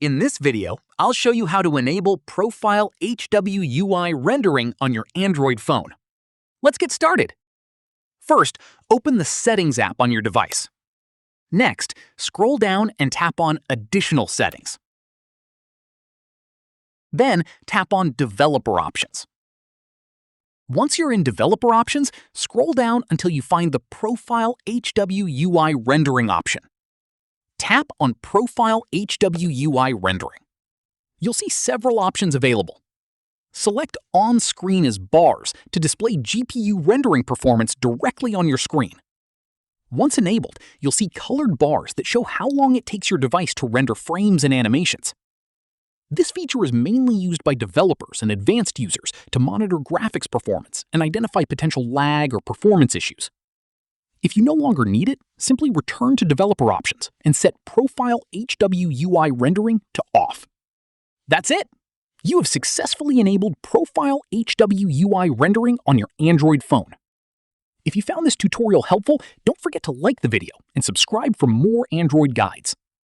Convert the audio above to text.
In this video, I'll show you how to enable Profile HWUI Rendering on your Android phone. Let's get started. First, open the Settings app on your device. Next, scroll down and tap on Additional Settings. Then, tap on Developer Options. Once you're in Developer Options, scroll down until you find the Profile HWUI Rendering option. Tap on Profile HWUI Rendering. You'll see several options available. Select On-Screen as bars to display GPU rendering performance directly on your screen. Once enabled, you'll see colored bars that show how long it takes your device to render frames and animations. This feature is mainly used by developers and advanced users to monitor graphics performance and identify potential lag or performance issues. If you no longer need it, simply return to Developer Options and set Profile HWUI Rendering to off. That's it! You have successfully enabled Profile HWUI Rendering on your Android phone. If you found this tutorial helpful, don't forget to like the video and subscribe for more Android guides.